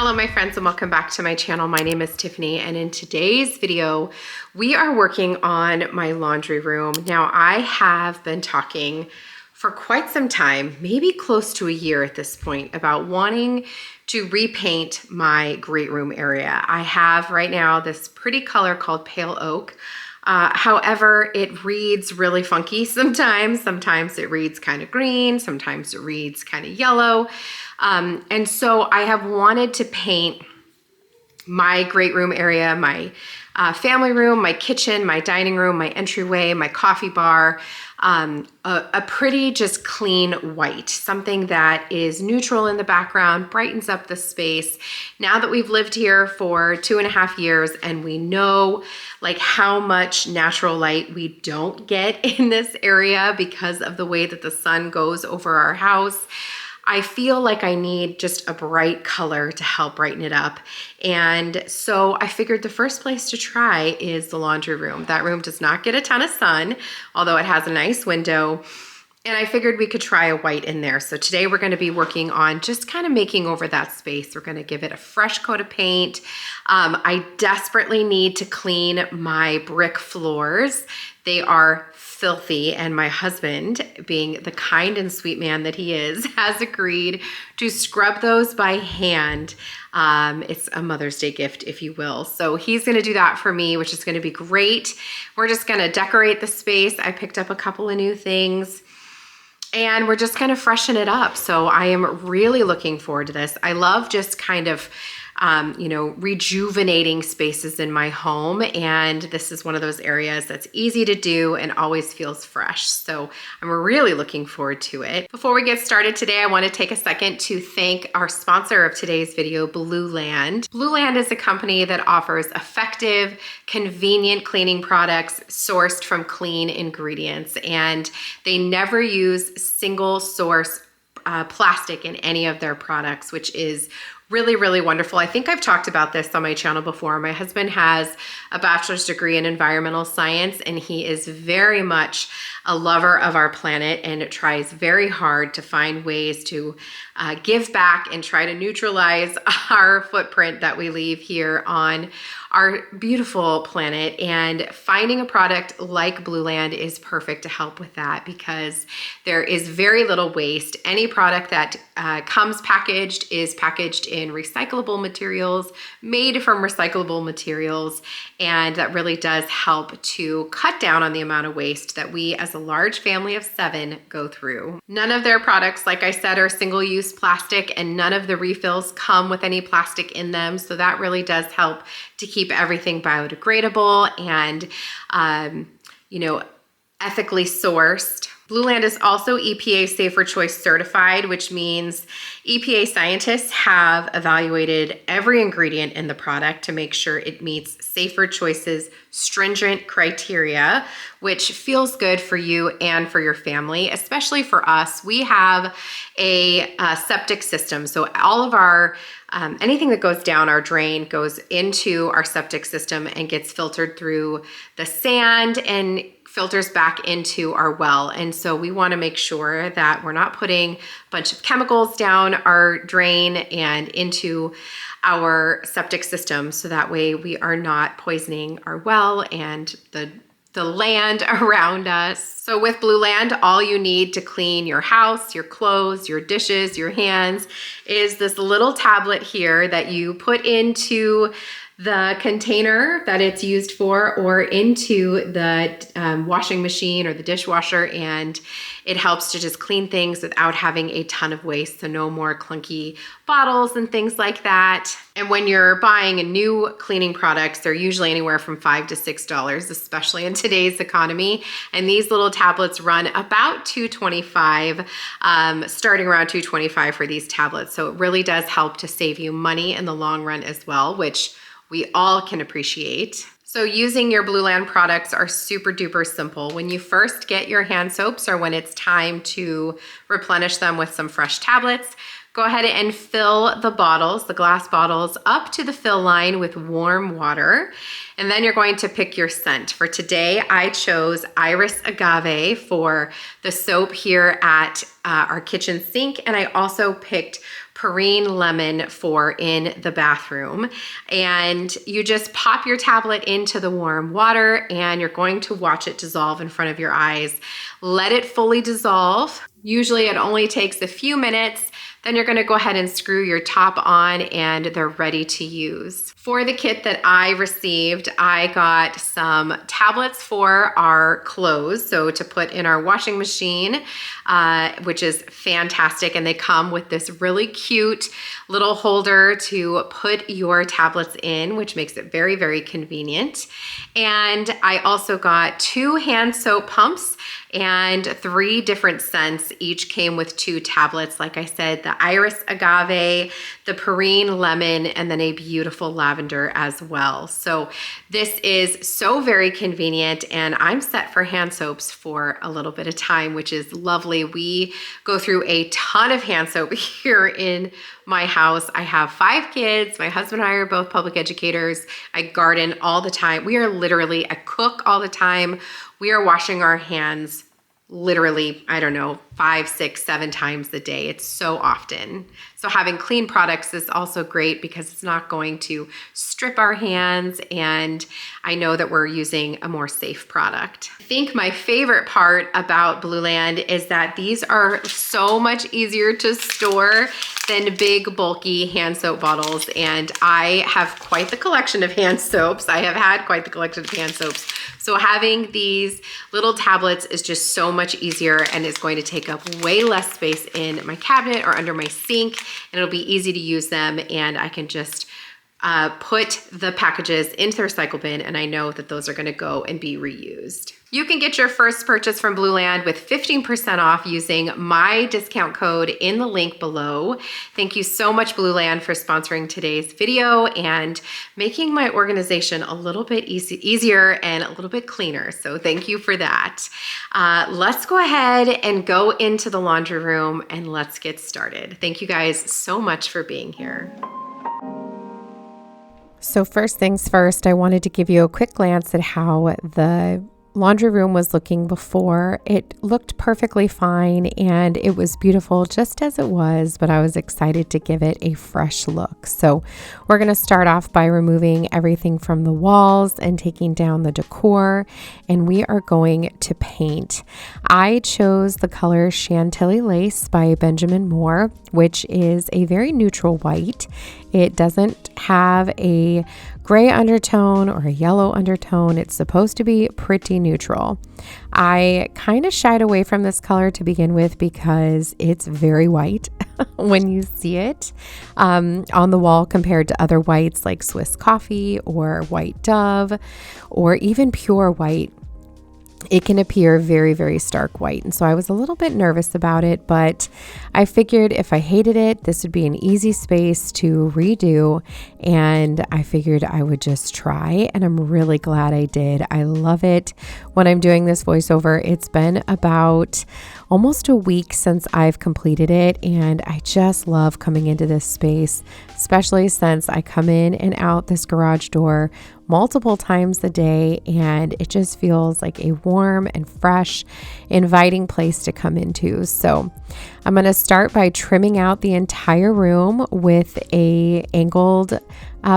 Hello my friends and welcome back to my channel. My name is Tiffany and in today's video we are working on my laundry room. Now I have been talking for quite some time, maybe close to a year at this point, about wanting to repaint my great room area. I have right now this pretty color called pale oak. However, it reads really funky sometimes. Sometimes it reads kind of green, sometimes it reads kind of yellow. And so I have wanted to paint my great room area, my family room, my kitchen, my dining room, my entryway, my coffee bar, a pretty just clean white, something that is neutral in the background, brightens up the space. Now that we've lived here for 2.5 years and we know like how much natural light we don't get in this area because of the way that the sun goes over our house, I feel like I need just a bright color to help brighten it up. And so I figured the first place to try is the laundry room. That room does not get a ton of sun, although it has a nice window. And I figured we could try a white in there. So today we're gonna be working on just kind of making over that space. We're gonna give it a fresh coat of paint. I desperately need to clean my brick floors. They are filthy, and my husband, being the kind and sweet man that he is, has agreed to scrub those by hand. It's a Mother's Day gift, if you will. So he's gonna do that for me, which is gonna be great. We're just gonna decorate the space. I picked up a couple of new things and we're just gonna freshen it up. So I am really looking forward to this. I love just kind of rejuvenating spaces in my home. And this is one of those areas that's easy to do and always feels fresh. So I'm really looking forward to it. Before we get started today, I want to take a second to thank our sponsor of today's video, Blueland. Blueland is a company that offers effective, convenient cleaning products sourced from clean ingredients. And they never use single source plastic in any of their products, which is really, really wonderful. I think I've talked about this on my channel before. My husband has a bachelor's degree in environmental science, and he is very much a lover of our planet and tries very hard to find ways to give back and try to neutralize our footprint that we leave here on our beautiful planet. And finding a product like Blueland is perfect to help with that because there is very little waste. Any product that comes packaged is packaged in recyclable materials, made from recyclable materials, and that really does help to cut down on the amount of waste that we as a large family of 7 go through. None of their products, like I said, are single-use plastic, and none of the refills come with any plastic in them, so that really does help to keep everything biodegradable and ethically sourced. Blueland is also EPA Safer Choice certified, which means EPA scientists have evaluated every ingredient in the product to make sure it meets Safer Choice's stringent criteria, which feels good for you and for your family, especially for us. We have a septic system, so all of our anything that goes down our drain goes into our septic system and gets filtered through the sand and filters back into our well. And so we want to make sure that we're not putting a bunch of chemicals down our drain and into our septic system, so that way we are not poisoning our well and the land around us. So with Blueland, all you need to clean your house, your clothes, your dishes, your hands is this little tablet here that you put into the container that it's used for or into the washing machine or the dishwasher, and it helps to just clean things without having a ton of waste, so no more clunky bottles and things like that. And when you're buying a new cleaning products, they're usually anywhere from $5 to $6, especially in today's economy. And these little tablets run about $2.25, starting around $2.25 for these tablets. So it really does help to save you money in the long run as well, which we all can appreciate. So using your Blueland products are super duper simple. When you first get your hand soaps or when it's time to replenish them with some fresh tablets, Go ahead and fill the bottles, the glass bottles, up to the fill line with warm water. And then you're going to pick your scent. For today, I chose Iris Agave for the soap here at our kitchen sink. And I also picked Perrine Lemon for in the bathroom. And you just pop your tablet into the warm water and you're going to watch it dissolve in front of your eyes. Let it fully dissolve. Usually it only takes a few minutes. Then you're gonna go ahead and screw your top on and they're ready to use. For the kit that I received, I got some tablets for our clothes, so to put in our washing machine, which is fantastic. And they come with this really cute little holder to put your tablets in, which makes it very, very convenient. And I also got 2 hand soap pumps and 3 different scents. Each came with 2 tablets. Like I said, the Iris Agave, the Perrine Lemon, and then a beautiful lavender as well. So this is so very convenient, and I'm set for hand soaps for a little bit of time, which is lovely. We go through a ton of hand soap here in my house. I have 5 kids. My husband and I are both public educators. I garden all the time. I cook all the time. We are washing our hands literally, I don't know, 5, 6, 7 times a day. It's so often. So having clean products is also great because it's not going to strip our hands, and I know that we're using a more safe product. I think my favorite part about Blueland is that these are so much easier to store than big bulky hand soap bottles, and I have quite the collection of hand soaps. I have had quite the collection of hand soaps. So having these little tablets is just so much easier, and it's going to take up way less space in my cabinet or under my sink, and it'll be easy to use them, and I can just put the packages into the recycle bin, and I know that those are gonna go and be reused. You can get your first purchase from Blueland with 15% off using my discount code in the link below. Thank you so much, Blueland, for sponsoring today's video and making my organization a little bit easier and a little bit cleaner. So thank you for that. Let's go ahead and go into the laundry room and let's get started. Thank you guys so much for being here. So first things first, I wanted to give you a quick glance at how the laundry room was looking before. It looked perfectly fine and it was beautiful just as it was, but I was excited to give it a fresh look. So we're going to start off by removing everything from the walls and taking down the decor, and we are going to paint. I chose the color Chantilly Lace by Benjamin Moore, which is a very neutral white. It doesn't have a gray undertone or a yellow undertone. It's supposed to be pretty neutral. I kind of shied away from this color to begin with because it's very white when you see it on the wall compared to other whites like Swiss Coffee or White Dove or even pure white. It can appear very, very stark white. And so I was a little bit nervous about it, but I figured if I hated it, this would be an easy space to redo. And I figured I would just try, and I'm really glad I did. I love it when I'm doing this voiceover. It's been about almost a week since I've completed it, and I just love coming into this space, especially since I come in and out this garage door multiple times a day, and it just feels like a warm and fresh, inviting place to come into. So I'm going to start by trimming out the entire room with a angled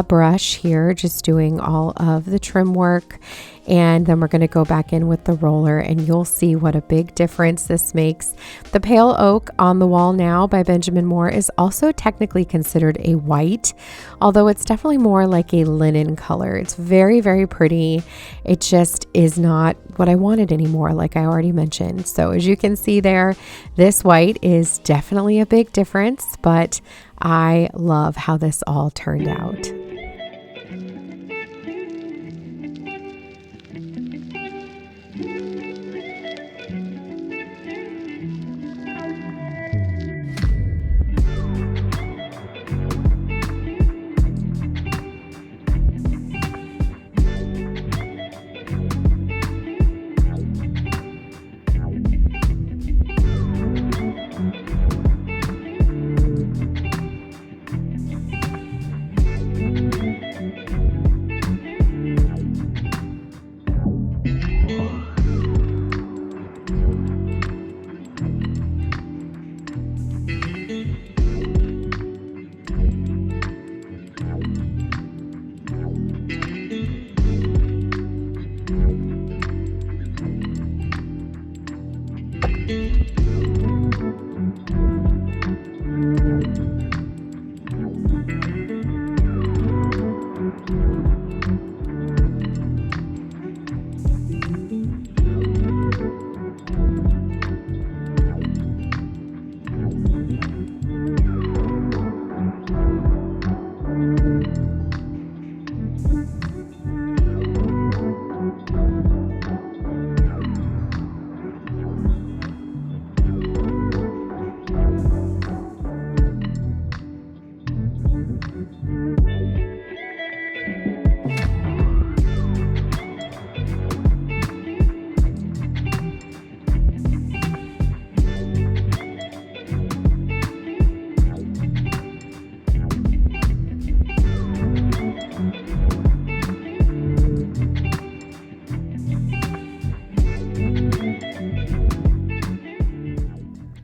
brush here, just doing all of the trim work. And then we're going to go back in with the roller, and you'll see what a big difference this makes. The pale oak on the wall now by Benjamin Moore is also technically considered a white, although it's definitely more like a linen color. It's very, very pretty. It just is not what I wanted anymore, like I already mentioned. So as you can see there, this white is definitely a big difference, but I love how this all turned out.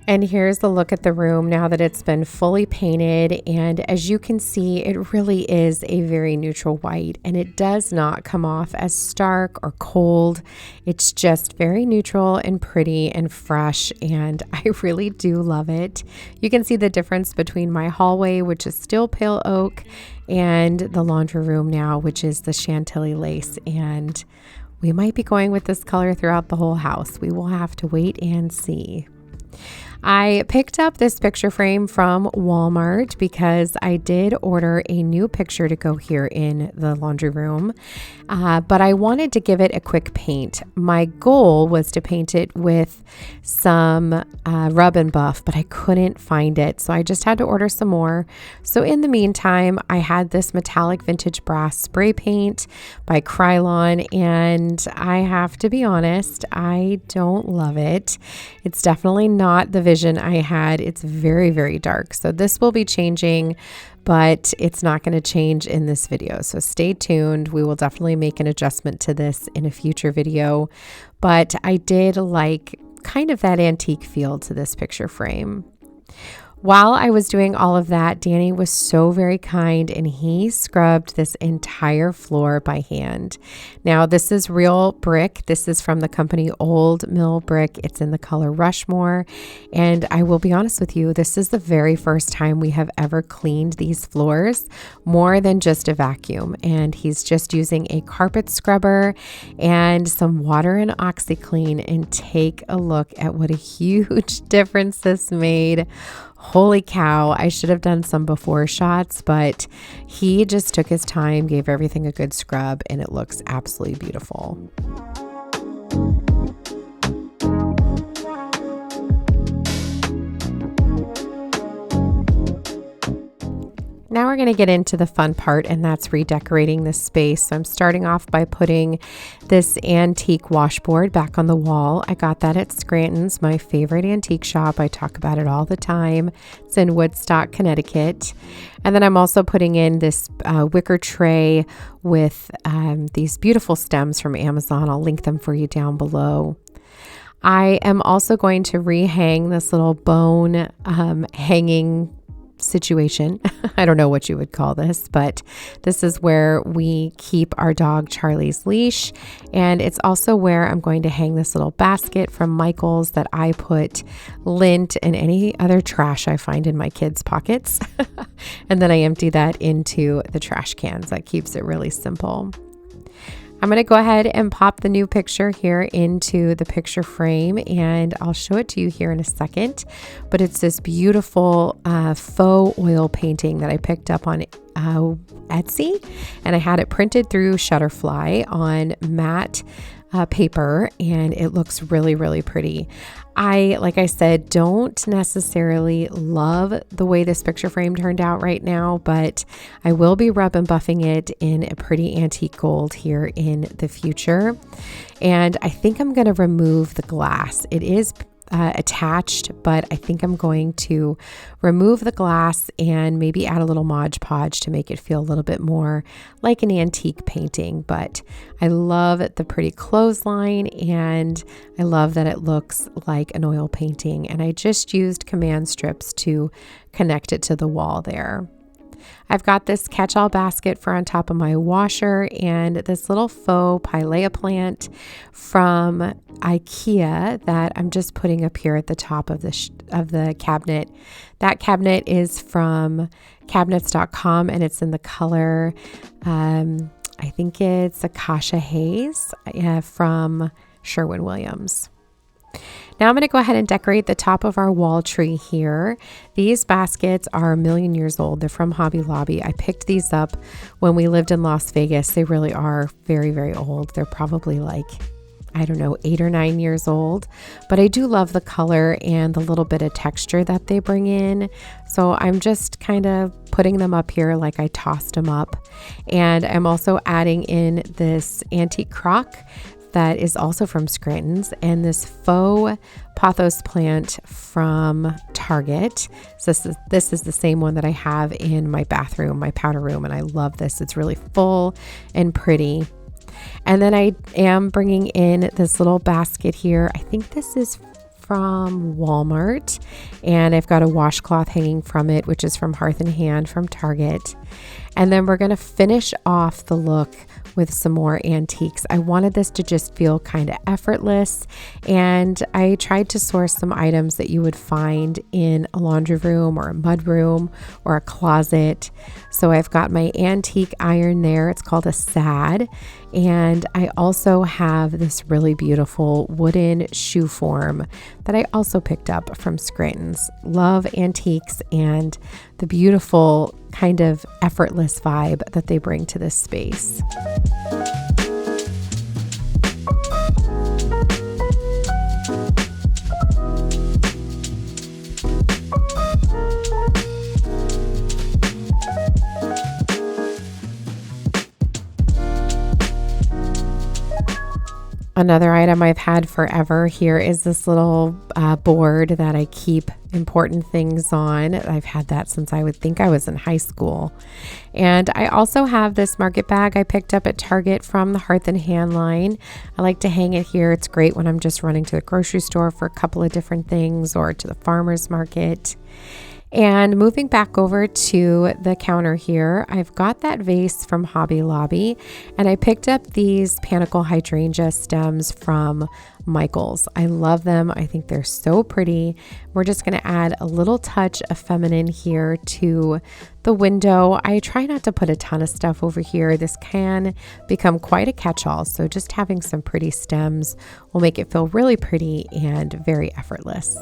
And here's the look at the room now that it's been fully painted. And as you can see, it really is a very neutral white, and it does not come off as stark or cold. It's just very neutral and pretty and fresh, and I really do love it. You can see the difference between my hallway, which is still pale oak, and the laundry room now, which is the Chantilly Lace. And we might be going with this color throughout the whole house. We will have to wait and see. I picked up this picture frame from Walmart because I did order a new picture to go here in the laundry room, but I wanted to give it a quick paint. My goal was to paint it with some rub and buff, but I couldn't find it, so I just had to order some more. So in the meantime, I had this metallic vintage brass spray paint by Krylon, and I have to be honest, I don't love it. It's definitely not the vision I had. It's very, very dark. So this will be changing, but it's not going to change in this video. So stay tuned. We will definitely make an adjustment to this in a future video. But I did like kind of that antique feel to this picture frame. While I was doing all of that, Danny was so very kind, and he scrubbed this entire floor by hand. Now, this is real brick. This is from the company Old Mill Brick. It's in the color Rushmore. And I will be honest with you, this is the very first time we have ever cleaned these floors more than just a vacuum. And he's just using a carpet scrubber and some water and OxyClean, and take a look at what a huge difference this made. Holy cow, I should have done some before shots, but he just took his time, gave everything a good scrub, and it looks absolutely beautiful. Now we're going to get into the fun part, and that's redecorating this space. So I'm starting off by putting this antique washboard back on the wall. I got that at Scranton's, my favorite antique shop. I talk about it all the time. It's in Woodstock, Connecticut. And then I'm also putting in this wicker tray with these beautiful stems from Amazon. I'll link them for you down below. I am also going to rehang this little bone hanging situation. I don't know what you would call this, but this is where we keep our dog Charlie's leash, and it's also where I'm going to hang this little basket from Michael's that I put lint and any other trash I find in my kids' pockets, and then I empty that into the trash cans. That keeps it really simple. I'm going to go ahead and pop the new picture here into the picture frame, and I'll show it to you here in a second. But it's this beautiful faux oil painting that I picked up on Etsy, and I had it printed through Shutterfly on matte paper, and it looks really, really pretty. Like I said, don't necessarily love the way this picture frame turned out right now, but I will be rub and buffing it in a pretty antique gold here in the future. And I think I'm going to remove the glass. It is attached, but I think I'm going to remove the glass and maybe add a little Mod Podge to make it feel a little bit more like an antique painting. But I love the pretty clothesline, and I love that it looks like an oil painting, and I just used command strips to connect it to the wall there. I've got this catch-all basket for on top of my washer, and this little faux pilea plant from IKEA that I'm just putting up here at the top of the cabinet. That cabinet is from cabinets.com, and it's in the color, I think it's Acacia Haze from Sherwin-Williams. Now I'm going to go ahead and decorate the top of our wall tree here. These baskets are a million years old. They're from Hobby Lobby. I picked these up when we lived in Las Vegas. They really are very, very old. They're probably like, I don't know, 8 or 9 years old. But I do love the color and the little bit of texture that they bring in. So I'm just kind of putting them up here like I tossed them up. And I'm also adding in this antique crock that is also from Scranton's, and this faux pothos plant from Target. So this is the same one that I have in my bathroom, my powder room, and I love this. It's really full and pretty. And then I am bringing in this little basket here. I think this is from Walmart, and I've got a washcloth hanging from it, which is from Hearth and Hand from Target. And then we're going to finish off the look with some more antiques. I wanted this to just feel kind of effortless, and I tried to source some items that you would find in a laundry room or a mud room or a closet. So I've got my antique iron there. It's called a SAD. And I also have this really beautiful wooden shoe form that I also picked up from Scranton's. Love antiques and the beautiful kind of effortless vibe that they bring to this space. Another item I've had forever here is this little board that I keep important things on. I've had that since I would think I was in high school. And I also have this market bag I picked up at Target from the Hearth and Hand line. I like to hang it here. It's great when I'm just running to the grocery store for a couple of different things or to the farmer's market. And moving back over to the counter here, I've got that vase from Hobby Lobby, and I picked up these panicle hydrangea stems from Michael's. I love them. I think they're so pretty. We're just going to add a little touch of feminine here to the window. I try not to put a ton of stuff over here. This can become quite a catch-all, so just having some pretty stems will make it feel really pretty and very effortless.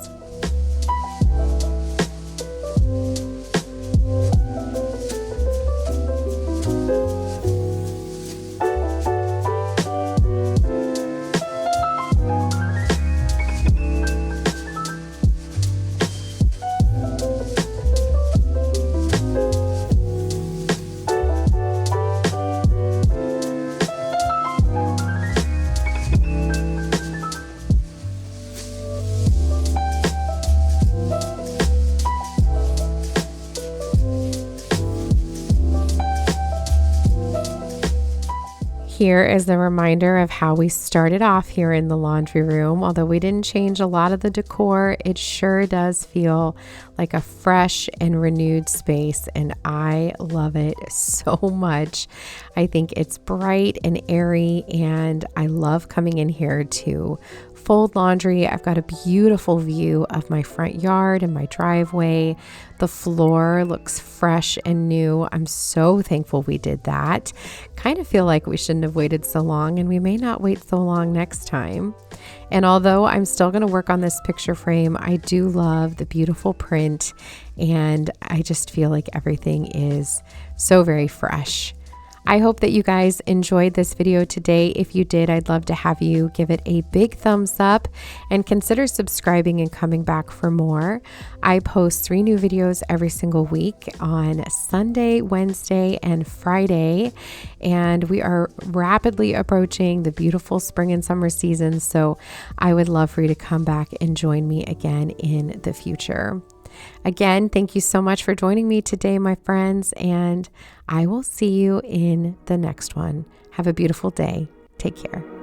Here is a reminder of how we started off here in the laundry room. Although we didn't change a lot of the decor, it sure does feel like a fresh and renewed space, and I love it so much. I think it's bright and airy, and I love coming in here to fold laundry. I've got a beautiful view of my front yard and my driveway. The floor looks fresh and new. I'm so thankful we did that. Kind of feel like we shouldn't have waited so long, and we may not wait so long next time. And although I'm still going to work on this picture frame, I do love the beautiful print, and I just feel like everything is so very fresh. I hope that you guys enjoyed this video today. If you did, I'd love to have you give it a big thumbs up and consider subscribing and coming back for more. I post 3 new videos every single week on Sunday, Wednesday, and Friday, and we are rapidly approaching the beautiful spring and summer seasons, so I would love for you to come back and join me again in the future. Again, thank you so much for joining me today, my friends, and I will see you in the next one. Have a beautiful day. Take care.